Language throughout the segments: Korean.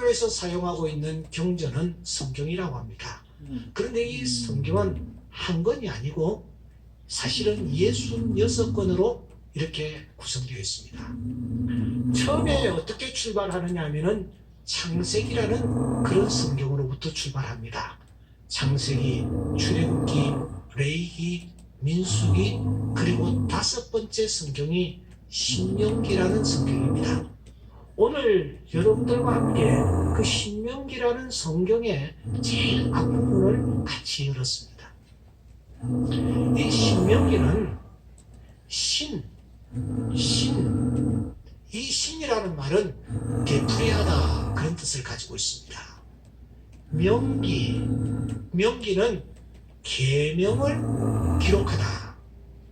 기독교에서 사용하고 있는 경전은 성경이라고 합니다. 그런데 이 성경은 한 권이 아니고 사실은 66권으로 이렇게 구성되어 있습니다. 처음에 어떻게 출발하느냐 하면은 창세기라는 그런 성경으로부터 출발합니다. 창세기, 출애굽기, 레위기, 민수기, 그리고 5번째 성경이 신명기라는 성경입니다. 오늘 여러분들과 함께 그 신명기라는 성경의 제일 앞부분을 같이 열었습니다. 이 신명기는 이 신이라는 말은 되풀이하다 그런 뜻을 가지고 있습니다. 명기는 계명을 기록하다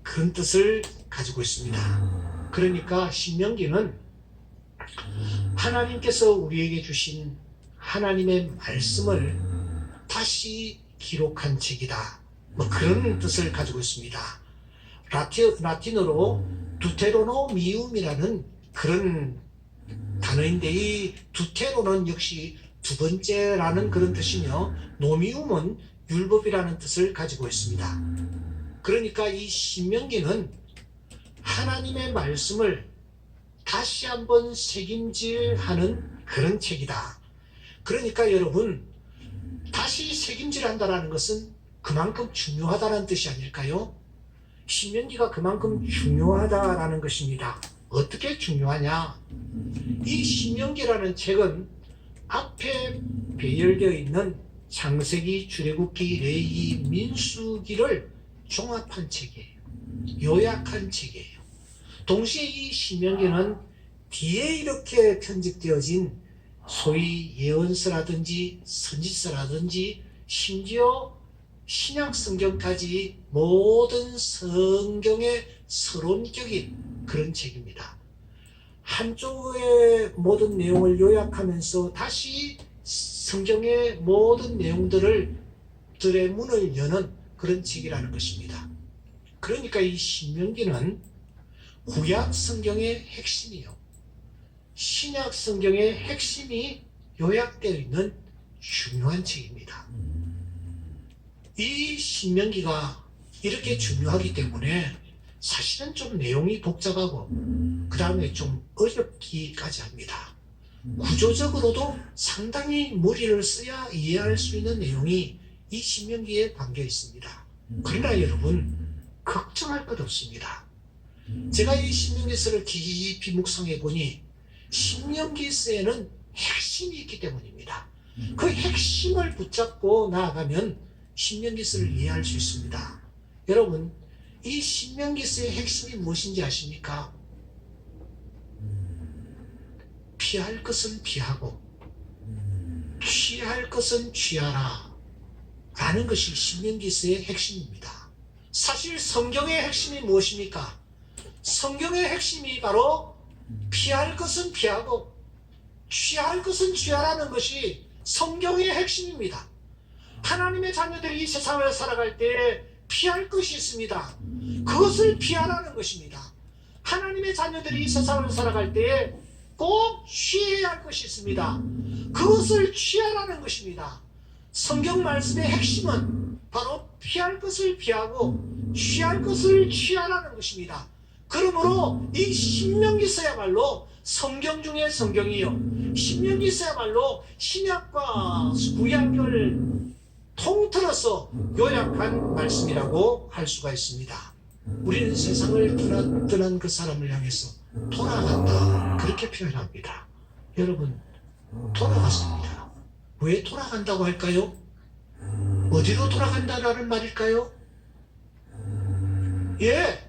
그런 뜻을 가지고 있습니다. 그러니까 신명기는 하나님께서 우리에게 주신 하나님의 말씀을 다시 기록한 책이다, 뭐 그런 뜻을 가지고 있습니다. 라틴어로 두테로노미움이라는 그런 단어인데, 이 두테로는 역시 두 번째라는 그런 뜻이며, 노미움은 율법이라는 뜻을 가지고 있습니다. 그러니까 이 신명기는 하나님의 말씀을 다시 한번 새김질하는 그런 책이다. 그러니까 여러분, 다시 새김질한다는 것은 그만큼 중요하다는 뜻이 아닐까요? 신명기가 그만큼 중요하다라는 것입니다. 어떻게 중요하냐? 이 신명기라는 책은 앞에 배열되어 있는 창세기, 출애굽기, 레위기, 민수기를 종합한 책이에요. 요약한 책이에요. 동시에 이 신명기는 뒤에 이렇게 편집되어진 소위 예언서라든지 선지서라든지 심지어 신약 성경까지 모든 성경의 서론격인 그런 책입니다. 한쪽의 모든 내용을 요약하면서 다시 성경의 모든 내용들의 문을 여는 그런 책이라는 것입니다. 그러니까 이 신명기는 구약 성경의 핵심이요, 신약 성경의 핵심이 요약되어 있는 중요한 책입니다. 이 신명기가 이렇게 중요하기 때문에 사실은 좀 내용이 복잡하고 그 다음에 좀 어렵기까지 합니다. 구조적으로도 상당히 머리를 써야 이해할 수 있는 내용이 이 신명기에 담겨 있습니다. 그러나 여러분, 걱정할 것 없습니다. 제가 이 신명기서를 깊이 묵상해 보니 신명기서에는 핵심이 있기 때문입니다. 그 핵심을 붙잡고 나아가면 신명기서를 이해할 수 있습니다. 여러분, 이 신명기서의 핵심이 무엇인지 아십니까? 피할 것은 피하고 취할 것은 취하라 라는 것이 신명기서의 핵심입니다. 사실 성경의 핵심이 무엇입니까? 성경의 핵심이 바로 피할 것은 피하고 취할 것은 취하라는 것이 성경의 핵심입니다. 하나님의 자녀들이 이 세상을 살아갈 때 피할 것이 있습니다. 그것을 피하라는 것입니다. 하나님의 자녀들이 이 세상을 살아갈 때 꼭 취해야 할 것이 있습니다. 그것을 취하라는 것입니다. 성경 말씀의 핵심은 바로 피할 것을 피하고 취할 것을 취하라는 것입니다. 그러므로 이 신명기서야말로 성경 중에 성경이요, 신명기서야말로 신약과 구약을 통틀어서 요약한 말씀이라고 할 수가 있습니다. 우리는 세상을 떠난 그 사람을 향해서 돌아간다, 그렇게 표현합니다. 여러분, 돌아갔습니다. 왜 돌아간다고 할까요? 어디로 돌아간다라는 말일까요? 예,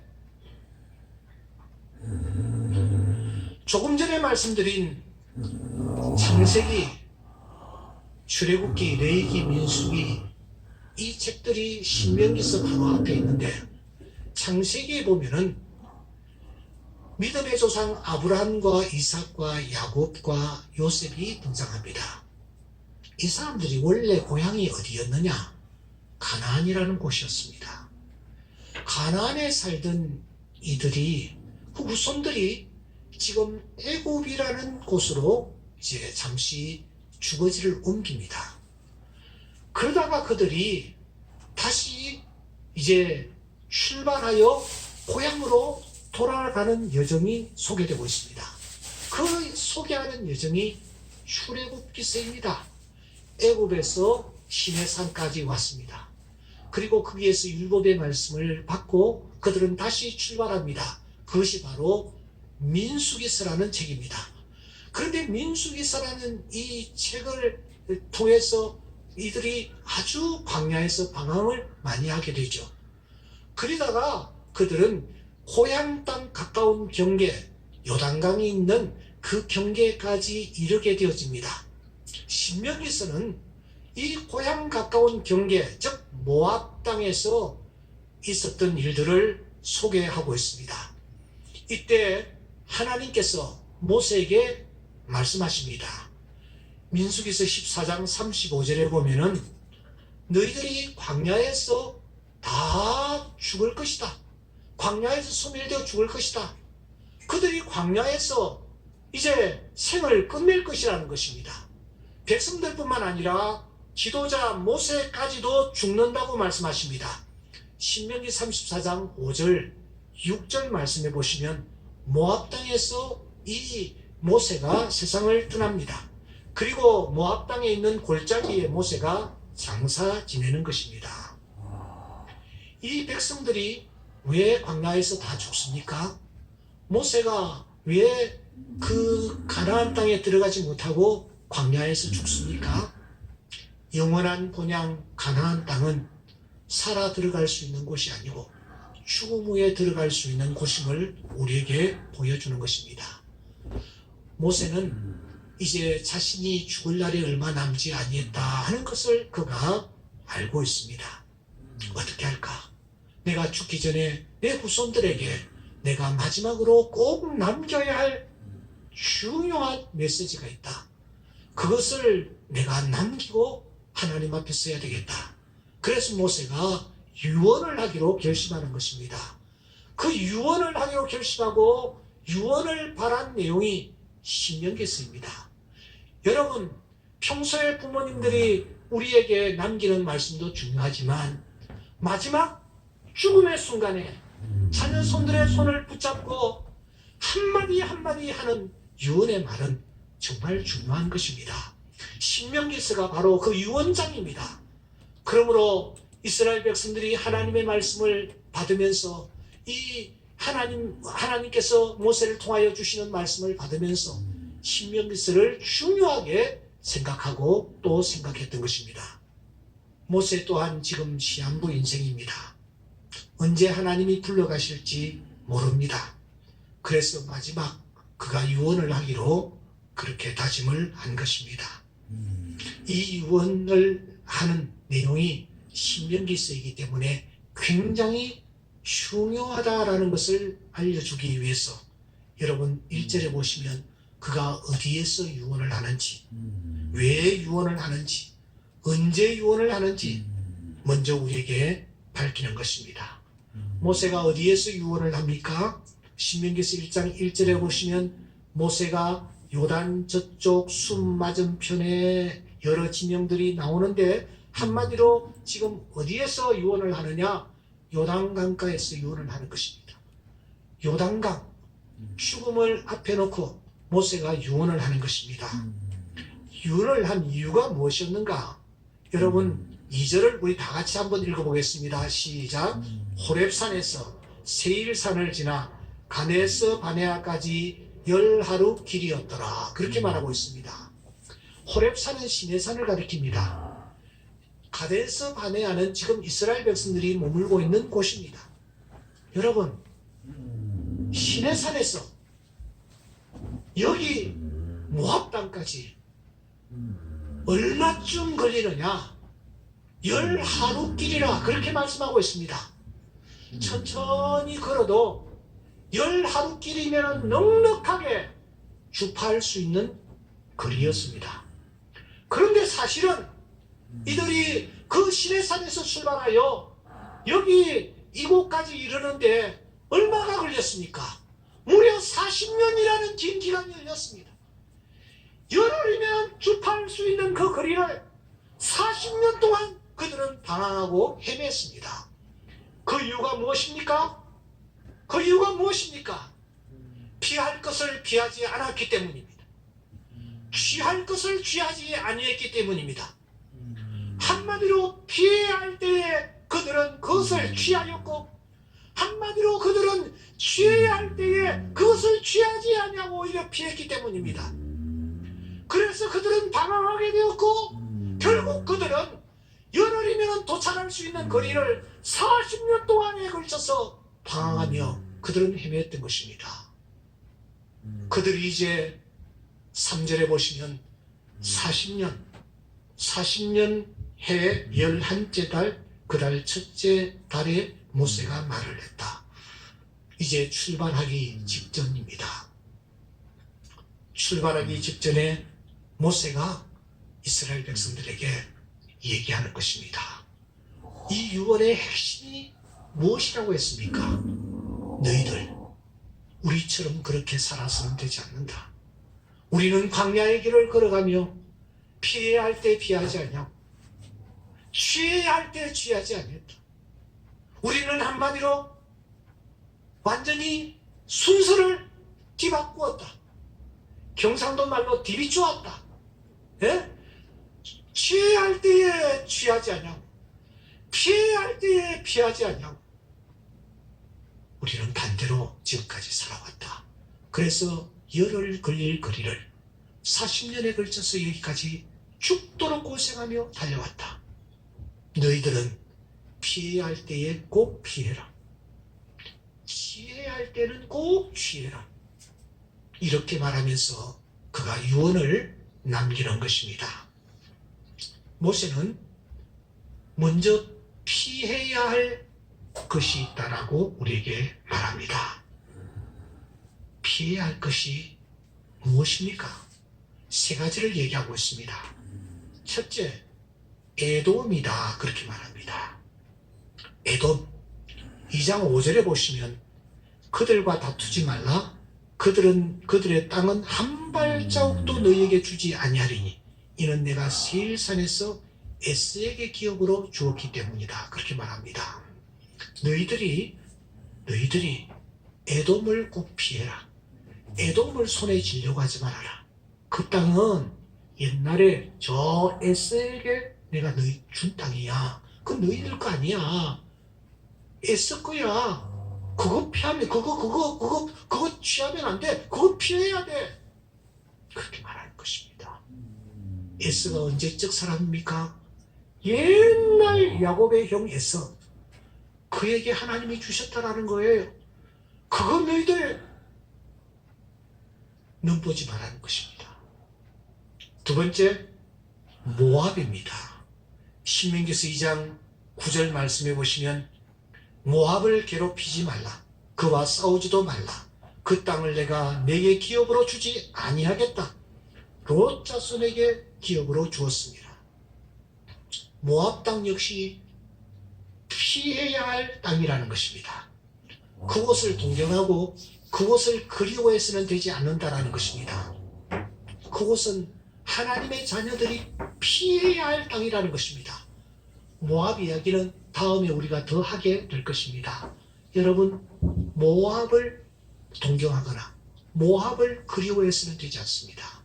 조금 전에 말씀드린 창세기, 출애굽기, 레위기, 민수기, 이 책들이 신명기서 바로 앞에 있는데, 창세기에 보면은 믿음의 조상 아브라함과 이삭과 야곱과 요셉이 등장합니다. 이 사람들이 원래 고향이 어디였느냐? 가나안이라는 곳이었습니다. 가나안에 살던 이들이, 그 후손들이 지금 애굽이라는 곳으로 이제 잠시 주거지를 옮깁니다. 그러다가 그들이 다시 이제 출발하여 고향으로 돌아가는 여정이 소개되고 있습니다. 그 소개하는 여정이 출애굽기서입니다. 애굽에서 시내산까지 왔습니다. 그리고 거기에서 율법의 말씀을 받고 그들은 다시 출발합니다. 그것이 바로 민수기서라는 책입니다. 그런데 민수기서라는 이 책을 통해서 이들이 아주 광야에서 방황을 많이 하게 되죠. 그러다가 그들은 고향 땅 가까운 경계, 요단강이 있는 그 경계까지 이르게 되어집니다. 신명기서는 이 고향 가까운 경계, 즉 모압 땅에서 있었던 일들을 소개하고 있습니다. 이때 하나님께서 모세에게 말씀하십니다. 민수기서 14장 35절에 보면은 너희들이 광야에서 다 죽을 것이다. 광야에서 소멸되어 죽을 것이다. 그들이 광야에서 이제 생을 끝낼 것이라는 것입니다. 백성들뿐만 아니라 지도자 모세까지도 죽는다고 말씀하십니다. 신명기 34장 5절 6절 말씀해 보시면 모압 땅에서 이 모세가 세상을 떠납니다. 그리고 모압 땅에 있는 골짜기에 모세가 장사 지내는 것입니다. 이 백성들이 왜 광야에서 다 죽습니까? 모세가 왜 그 가나안 땅에 들어가지 못하고 광야에서 죽습니까? 영원한 본향 가나안 땅은 살아 들어갈 수 있는 곳이 아니고 죽음 후에 들어갈 수 있는 곳임을 우리에게 보여주는 것입니다. 모세는 이제 자신이 죽을 날이 얼마 남지 아니했다 하는 것을 그가 알고 있습니다. 어떻게 할까? 내가 죽기 전에 내 후손들에게 내가 마지막으로 꼭 남겨야 할 중요한 메시지가 있다. 그것을 내가 남기고 하나님 앞에 써야 되겠다. 그래서 모세가 유언을 하기로 결심하는 것입니다. 그 유언을 하기로 결심하고 유언을 바란 내용이 신명기서입니다. 여러분, 평소에 부모님들이 우리에게 남기는 말씀도 중요하지만 마지막 죽음의 순간에 자녀 손들의 손을 붙잡고 한마디 한마디 하는 유언의 말은 정말 중요한 것입니다. 신명기서가 바로 그 유언장입니다. 그러므로 이스라엘 백성들이 하나님의 말씀을 받으면서 이 하나님께서 모세를 통하여 주시는 말씀을 받으면서 신명기서를 중요하게 생각하고 또 생각했던 것입니다. 모세 또한 지금 시한부 인생입니다. 언제 하나님이 불러가실지 모릅니다. 그래서 마지막 그가 유언을 하기로 그렇게 다짐을 한 것입니다. 이 유언을 하는 내용이 신명기서이기 때문에 굉장히 중요하다라는 것을 알려주기 위해서 여러분 1절에 보시면 그가 어디에서 유언을 하는지, 왜 유언을 하는지, 언제 유언을 하는지 먼저 우리에게 밝히는 것입니다. 모세가 어디에서 유언을 합니까? 신명기서 1장 1절에 보시면 모세가 요단 저쪽 숲 맞은편에 여러 지명들이 나오는데 한마디로 지금 어디에서 유언을 하느냐? 요단강가에서 유언을 하는 것입니다. 요단강, 죽음을 앞에 놓고 모세가 유언을 하는 것입니다. 유언을 한 이유가 무엇이었는가? 여러분 2절을 우리 다 같이 한번 읽어보겠습니다. 시작. 호렙산에서 세일산을 지나 가데스 바네아까지 10하루 길이었더라. 그렇게 말하고 있습니다. 호렙산은 시내산을 가리킵니다. 가데스 바네아는 지금 이스라엘 백성들이 머물고 있는 곳입니다. 여러분, 시내산에서 여기 모압 땅까지 얼마쯤 걸리느냐? 10하루 길이라 그렇게 말씀하고 있습니다. 천천히 걸어도 10하루 길이면 넉넉하게 주파할 수 있는 거리였습니다. 그런데 사실은 이들이 그 시내산에서 출발하여 여기 이곳까지 이르는데 얼마가 걸렸습니까? 무려 40년이라는 긴 기간이 걸렸습니다. 열흘이면 주파할 수 있는 그 거리를 40년 동안 그들은 방황하고 헤맸습니다. 그 이유가 무엇입니까? 그 이유가 무엇입니까? 피할 것을 피하지 않았기 때문입니다. 취할 것을 취하지 아니했기 때문입니다. 한마디로 피해야 할 때에 그들은 그것을 취하였고, 한마디로 그들은 취해야 할 때에 그것을 취하지 아니하고 오히려 피했기 때문입니다. 그래서 그들은 방황하게 되었고, 결국 그들은 열흘이면 도착할 수 있는 거리를 40년 동안에 걸쳐서 방황하며 그들은 헤맸던 것입니다. 그들이 이제 3절에 보시면 40년 해 11째 달 그 달 첫째 달에 모세가 말을 했다. 이제 출발하기 직전입니다. 출발하기 직전에 모세가 이스라엘 백성들에게 얘기하는 것입니다. 이 유언의 핵심이 무엇이라고 했습니까? 너희들 우리처럼 그렇게 살아서는 되지 않는다. 우리는 광야의 길을 걸어가며 피해야 할 때 피하지 않냐고, 취해야 할 때 취하지 않았다. 우리는 한마디로 완전히 순서를 뒤바꾸었다. 경상도 말로 디비쪼았다. 예? 취해야 할 때에 취하지 않냐고, 피해야 할 때에 피하지 않냐고. 우리는 반대로 지금까지 살아왔다. 그래서 열흘 걸릴 거리를 40년에 걸쳐서 여기까지 죽도록 고생하며 달려왔다. 너희들은 피해야 할 때에 꼭 피해라. 취해야 할 때는 꼭 취해라. 이렇게 말하면서 그가 유언을 남기는 것입니다. 모세는 먼저 피해야 할 것이 있다라고 우리에게 말합니다. 피해야 할 것이 무엇입니까? 세 가지를 얘기하고 있습니다. 첫째, 에돔이다, 그렇게 말합니다. 에돔 2장 5절에 보시면 그들과 다투지 말라. 그들의 땅은 한 발자국도 너희에게 주지 아니하리니 이는 내가 세일산에서 에스에게 기업으로 주었기 때문이다, 그렇게 말합니다. 너희들이 에돔을 꼭 피해라. 에돔을 손에 쥐려고 하지 말아라. 그 땅은 옛날에 저 에스에게 내가 너희 준 땅이야. 그 너희들 거 아니야. 에스 거야. 그거 피하면 그거 취하면 안 돼. 그거 피해야 돼. 그렇게 말하는 것입니다. 에스가 언제적 사람입니까? 옛날 야곱의 형 에서. 그에게 하나님이 주셨다라는 거예요. 그건 너희들 눈보지 말라는 것입니다. 두 번째, 모압입니다. 신명기서 2장 9절 말씀해 보시면 모압을 괴롭히지 말라. 그와 싸우지도 말라. 그 땅을 내가 내게 기업으로 주지 아니하겠다. 롯 자손에게 기업으로 주었습니다. 모압 땅 역시 피해야 할 땅이라는 것입니다. 그곳을 동경하고 그곳을 그리워해서는 되지 않는다라는 것입니다. 그곳은 하나님의 자녀들이 피해야 할 땅이라는 것입니다. 모압 이야기는 다음에 우리가 더 하게 될 것입니다. 여러분, 모압을 동경하거나 모압을 그리워해서는 되지 않습니다.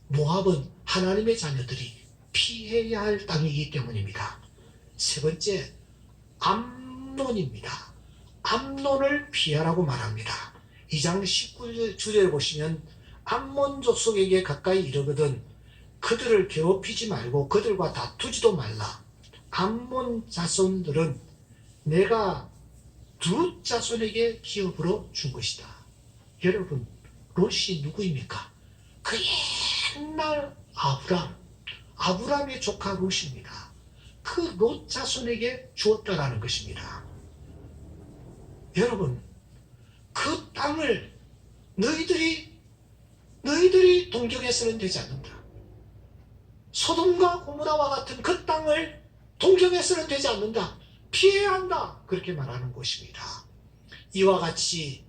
모압은 하나님의 자녀들이 피해야 할 땅이기 때문입니다. 세 번째, 암논입니다. 암논을 피하라고 말합니다. 2장 19절에 보시면 암몬 족속에게 가까이 이르거든 그들을 괴롭히지 말고 그들과 다투지도 말라. 암몬 자손들은 내가 두 자손에게 기업으로 준 것이다. 여러분, 롯이 누구입니까? 그 옛날 아브람의 조카 롯입니다. 그 롯 자손에게 주었다라는 것입니다. 여러분, 그 땅을 너희들이 동경해서는 되지 않는다. 소돔과 고모라와 같은 그 땅을 동경해서는 되지 않는다. 피해야 한다. 그렇게 말하는 것입니다. 이와 같이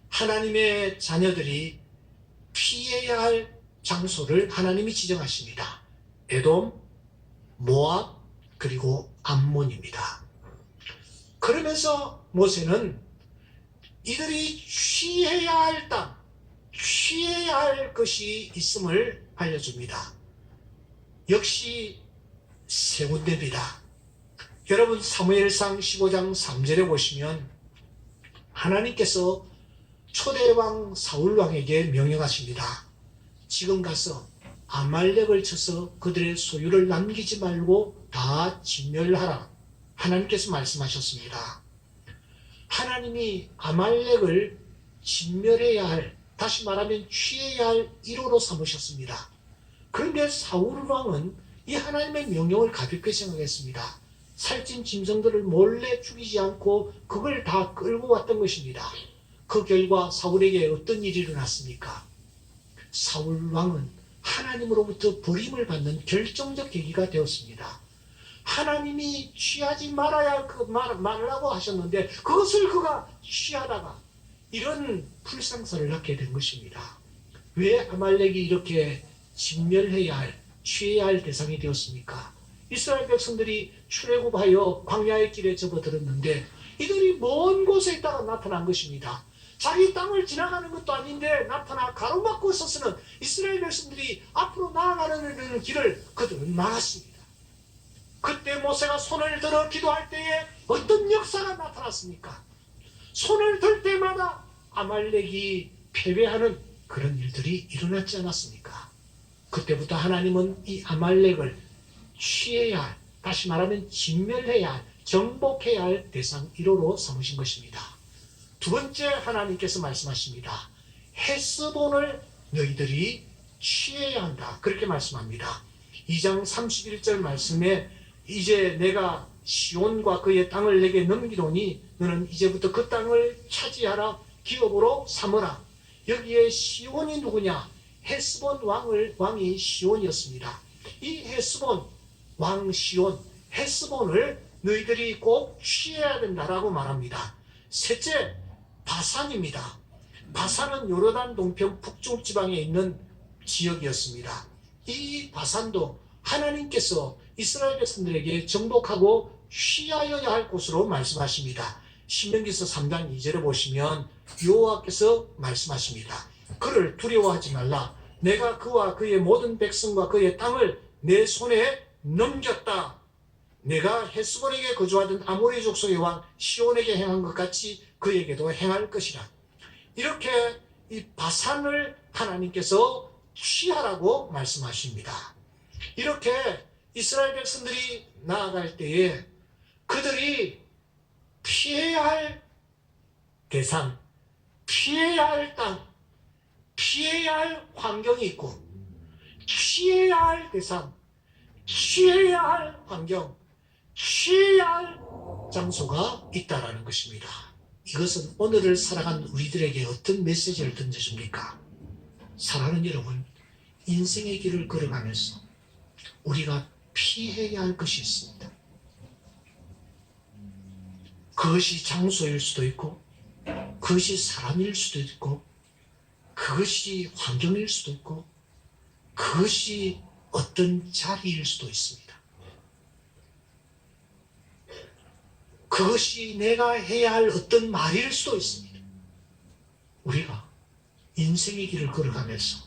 하나님의 자녀들이 피해야 할 장소를 하나님이 지정하십니다. 에돔, 모압, 그리고 암몬입니다. 그러면서 모세는 이들이 취해야 할 땅, 취해야 할 것이 있음을 알려줍니다. 역시 세 군데입니다. 여러분 사무엘상 15장 3절에 보시면 하나님께서 초대왕 사울왕에게 명령하십니다. 지금 가서 아말렉을 쳐서 그들의 소유를 남기지 말고 다 진멸하라. 하나님께서 말씀하셨습니다. 하나님이 아말렉을 진멸해야 할, 다시 말하면 취해야 할 1호로 삼으셨습니다. 그런데 사울왕은 이 하나님의 명령을 가볍게 생각했습니다. 살찐 짐승들을 몰래 죽이지 않고 그걸 다 끌고 왔던 것입니다. 그 결과 사울에게 어떤 일이 일어났습니까? 사울왕은 하나님으로부터 버림을 받는 결정적 계기가 되었습니다. 하나님이 취하지 말아야 할 말라고 하셨는데 그것을 그가 취하다가 이런 불상사를 낳게 된 것입니다. 왜 아말렉이 이렇게 진멸해야 할, 취해야 할 대상이 되었습니까? 이스라엘 백성들이 출애굽하여 광야의 길에 접어들었는데 이들이 먼 곳에 있다가 나타난 것입니다. 자기 땅을 지나가는 것도 아닌데 나타나 가로막고 서서는 이스라엘 백성들이 앞으로 나아가는 길을 그들은 막았습니다. 그때 모세가 손을 들어 기도할 때에 어떤 역사가 나타났습니까? 손을 들 때마다 아말렉이 패배하는 그런 일들이 일어났지 않았습니까? 그때부터 하나님은 이 아말렉을 취해야 할, 다시 말하면 진멸해야 할, 정복해야 할 대상 1호로 삼으신 것입니다. 두 번째 하나님께서 말씀하십니다. 헤스본을 너희들이 취해야 한다. 그렇게 말씀합니다. 2장 31절 말씀에 이제 내가 시온과 그의 땅을 내게 넘기노니 너는 이제부터 그 땅을 차지하라. 기업으로 삼으라. 여기에 시온이 누구냐? 헤스본 왕이 시온이었습니다. 이 헤스본 왕 시온, 헤스본을 너희들이 꼭 취해야 된다라고 말합니다. 셋째, 바산입니다. 바산은 요르단 동편 북쪽 지방에 있는 지역이었습니다. 이 바산도 하나님께서 이스라엘 백성들에게 정복하고 취하여야 할 곳으로 말씀하십니다. 신명기서 3장 2절에 보시면 여호와께서 말씀하십니다. 그를 두려워하지 말라. 내가 그와 그의 모든 백성과 그의 땅을 내 손에 넘겼다. 내가 헤스본에게 거주하던 아모리 족속의 왕 시온에게 행한 것 같이 그에게도 행할 것이라. 이렇게 이 바산을 하나님께서 취하라고 말씀하십니다. 이렇게 이스라엘 백성들이 나아갈 때에 그들이 피해야 할 대상, 피해야 할 땅, 피해야 할 환경이 있고 취해야 할 대상, 취해야 할 환경, 취해야 할 장소가 있다라는 것입니다. 이것은 오늘을 살아간 우리들에게 어떤 메시지를 던져줍니까? 사랑하는 여러분, 인생의 길을 걸어가면서 우리가 피해야 할 것이 있습니다. 그것이 장소일 수도 있고 그것이 사람일 수도 있고 그것이 환경일 수도 있고 그것이 어떤 자리일 수도 있습니다. 그것이 내가 해야 할 어떤 말일 수도 있습니다. 우리가 인생의 길을 걸어가면서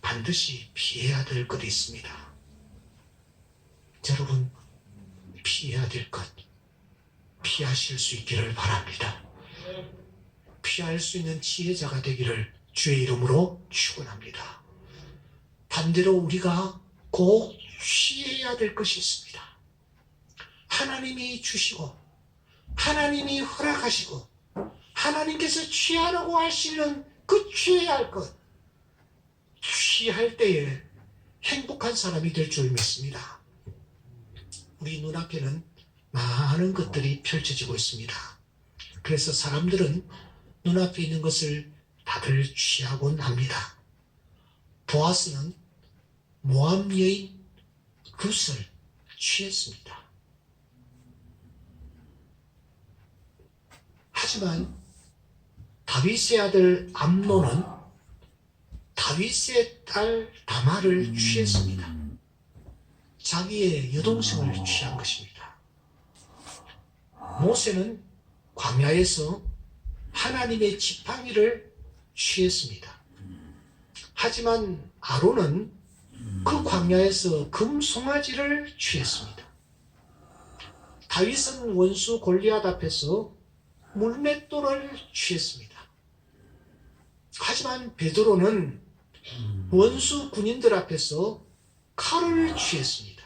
반드시 피해야 될 것이 있습니다. 여러분, 피해야 될 것, 피하실 수 있기를 바랍니다. 피할 수 있는 지혜자가 되기를 주의 이름으로 축원합니다. 반대로 우리가 꼭 취해야 될 것이 있습니다. 하나님이 주시고 하나님이 허락하시고 하나님께서 취하라고 하시는 그 취해야 할 것, 취할 때에 행복한 사람이 될 줄 믿습니다. 우리 눈앞에는 많은 것들이 펼쳐지고 있습니다. 그래서 사람들은 눈앞에 있는 것을 다들 취하곤 합니다. 보아스는 모압 여인 룻을 취했습니다. 하지만 다윗의 아들 암논은 다윗의 딸 다말을 취했습니다. 자기의 여동생을 취한 것입니다. 모세는 광야에서 하나님의 지팡이를 취했습니다. 하지만 아론은 그 광야에서 금송아지를 취했습니다. 다윗은 원수 골리앗 앞에서 물맷돌을 취했습니다. 하지만 베드로는 원수 군인들 앞에서 칼을 취했습니다.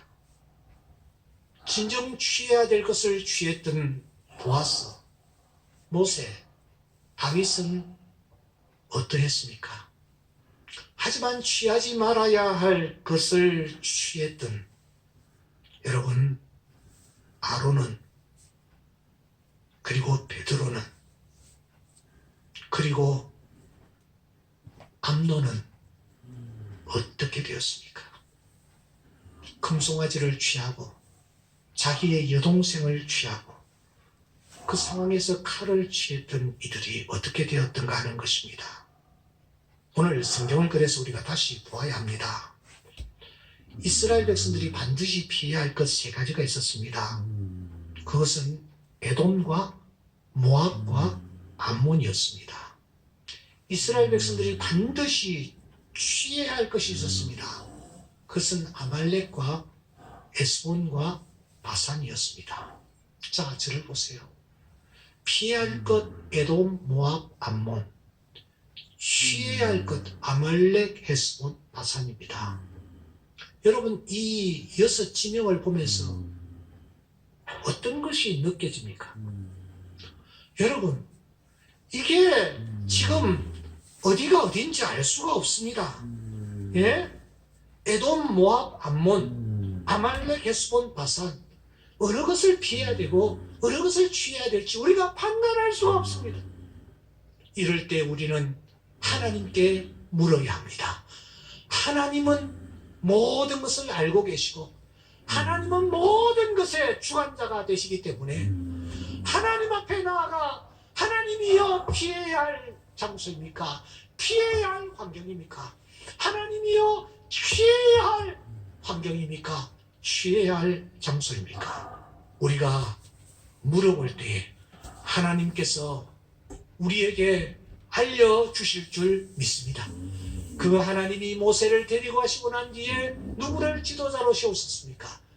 진정 취해야 될 것을 취했던 보아스, 모세, 다윗은 어떠했습니까? 하지만 취하지 말아야 할 것을 취했던 여러분, 아론은, 그리고 베드로는, 그리고 암논은 어떻게 되었습니까? 금송아지를 취하고 자기의 여동생을 취하고 그 상황에서 칼을 취했던 이들이 어떻게 되었던가 하는 것입니다. 오늘 성경을 그래서 우리가 다시 보아야 합니다. 이스라엘 백성들이 반드시 피해야 할 것 세 가지가 있었습니다. 그것은 에돔과 모압과 암몬이었습니다. 이스라엘 백성들이 반드시 취해야 할 것이 있었습니다. 그것은 아말렉과 에스본과 바산이었습니다. 자, 저를 보세요. 피해야 할 것 에돔, 모압, 암몬, 취해야 할 것 아말렉, 에스본, 바산입니다. 여러분, 이 6지명을 보면서 어떤 것이 느껴집니까? 여러분, 이게 지금 어디가 어딘지 알 수가 없습니다. 예? 에돔, 모압, 암몬, 아말렉, 에스본, 바산, 어느 것을 피해야 되고 어느 것을 취해야 될지 우리가 판단할 수가 없습니다. 이럴 때 우리는 하나님께 물어야 합니다. 하나님은 모든 것을 알고 계시고 하나님은 모든 것의 주관자가 되시기 때문에 하나님 앞에 나아가 하나님이여 피해야 할 장소입니까? 피해야 할 환경입니까? 하나님이여 취해야 할 환경입니까? 취해야 할 장소입니까? 우리가 물어볼 때 하나님께서 우리에게 알려주실 줄 믿습니다. 그 하나님이 모세를 데리고 가시고 난 뒤에 누구를 지도자로 세우셨습니까?